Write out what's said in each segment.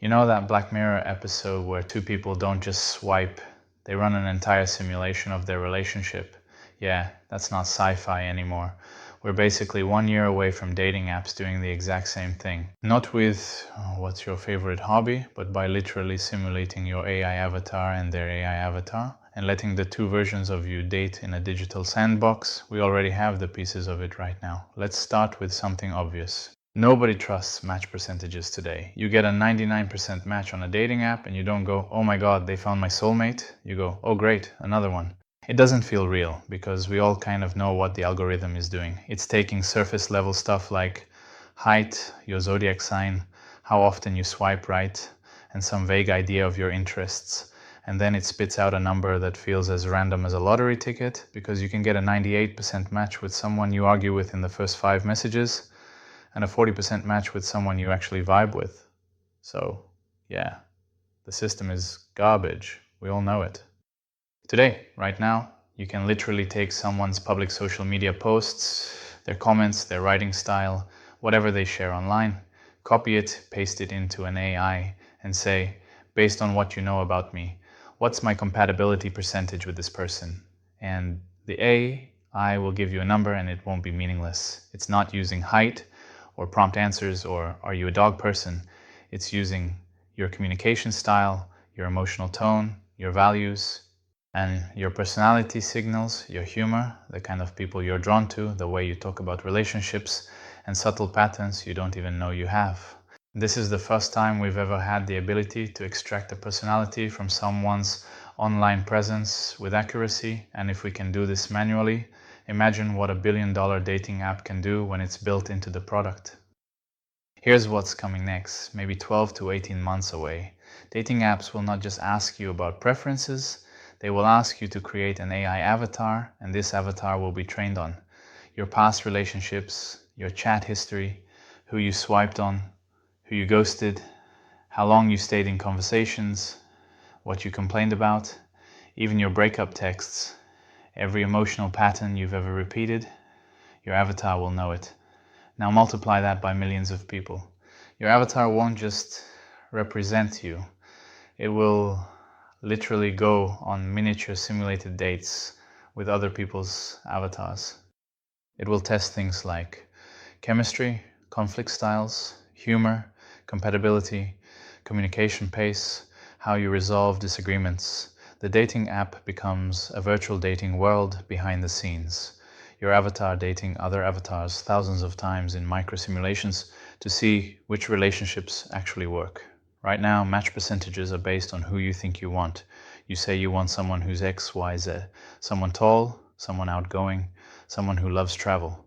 You know that Black Mirror episode where two people don't just swipe, they run an entire simulation of their relationship? Yeah, that's not sci-fi anymore. We're basically 1 year away from dating apps doing the exact same thing. Not with what's your favorite hobby, but by literally simulating your AI avatar and their AI avatar and letting the two versions of you date in a digital sandbox. We already have the pieces of it right now. Let's start with something obvious. Nobody trusts match percentages today. You get a 99% match on a dating app and you don't go, oh my god, they found my soulmate. You go, oh great, another one. It doesn't feel real because we all kind of know what the algorithm is doing. It's taking surface level stuff like height, your zodiac sign, how often you swipe right, and some vague idea of your interests. And then it spits out a number that feels as random as a lottery ticket because you can get a 98% match with someone you argue with in the first 5 messages and a 40% match with someone you actually vibe with. So, yeah, the system is garbage. We all know it. Today, right now, you can literally take someone's public social media posts, their comments, their writing style, whatever they share online, copy it, paste it into an AI, and say, based on what you know about me, what's my compatibility percentage with this person? And the AI will give you a number and it won't be meaningless. It's not using height or prompt answers or are you a dog person? It's using your communication style, your emotional tone, your values, and your personality signals, your humor, the kind of people you're drawn to, the way you talk about relationships, and subtle patterns you don't even know you have. This is the first time we've ever had the ability to extract a personality from someone's online presence with accuracy, and if we can do this manually, imagine what a billion-dollar dating app can do when it's built into the product. Here's what's coming next, maybe 12 to 18 months away. Dating apps will not just ask you about preferences, they will ask you to create an AI avatar, and this avatar will be trained on your past relationships, your chat history, who you swiped on, who you ghosted, how long you stayed in conversations, what you complained about, even your breakup texts, every emotional pattern you've ever repeated. Your avatar will know it. Now multiply that by millions of people. Your avatar won't just represent you. It will literally go on miniature simulated dates with other people's avatars. It will test things like chemistry, conflict styles, humor, compatibility, communication pace, how you resolve disagreements. The dating app becomes a virtual dating world behind the scenes. Your avatar dating other avatars thousands of times in micro-simulations to see which relationships actually work. Right now, match percentages are based on who you think you want. You say you want someone who's X, Y, Z. Someone tall, someone outgoing, someone who loves travel.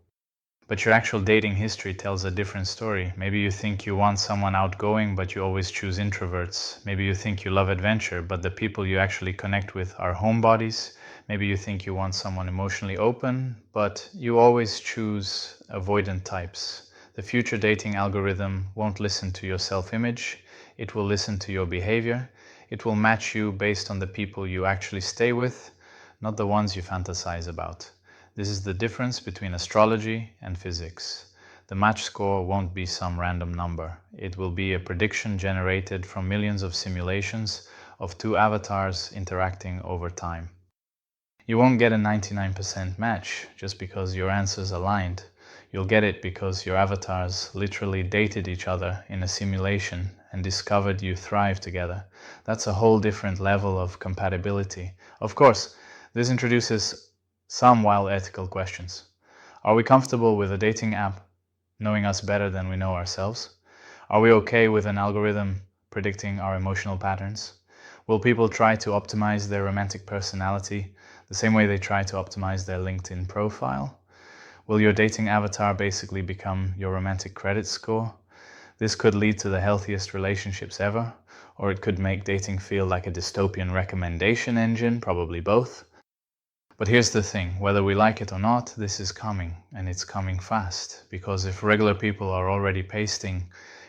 But your actual dating history tells a different story. Maybe you think you want someone outgoing, but you always choose introverts. Maybe you think you love adventure, but the people you actually connect with are homebodies. Maybe you think you want someone emotionally open, but you always choose avoidant types. The future dating algorithm won't listen to your self-image. It will listen to your behavior. It will match you based on the people you actually stay with, not the ones you fantasize about. This is the difference between astrology and physics. The match score won't be some random number. It will be a prediction generated from millions of simulations of two avatars interacting over time. You won't get a 99% match just because your answers aligned. You'll get it because your avatars literally dated each other in a simulation and discovered you thrive together. That's a whole different level of compatibility. Of course, this introduces some wild ethical questions. Are we comfortable with a dating app knowing us better than we know ourselves? Are we okay with an algorithm predicting our emotional patterns? Will people try to optimize their romantic personality the same way they try to optimize their LinkedIn profile? Will your dating avatar basically become your romantic credit score? This could lead to the healthiest relationships ever, or it could make dating feel like a dystopian recommendation engine, probably both. But here's the thing, whether we like it or not, this is coming, and it's coming fast. Because if regular people are already pasting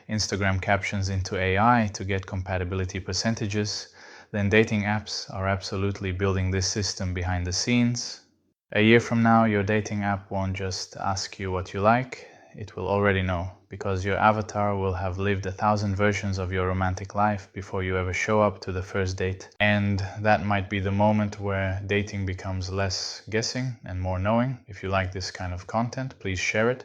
Instagram captions into AI to get compatibility percentages, then dating apps are absolutely building this system behind the scenes. A year from now, your dating app won't just ask you what you like, it will already know, because your avatar will have lived 1,000 versions of your romantic life before you ever show up to the first date. And that might be the moment where dating becomes less guessing and more knowing. If you like this kind of content, please share it.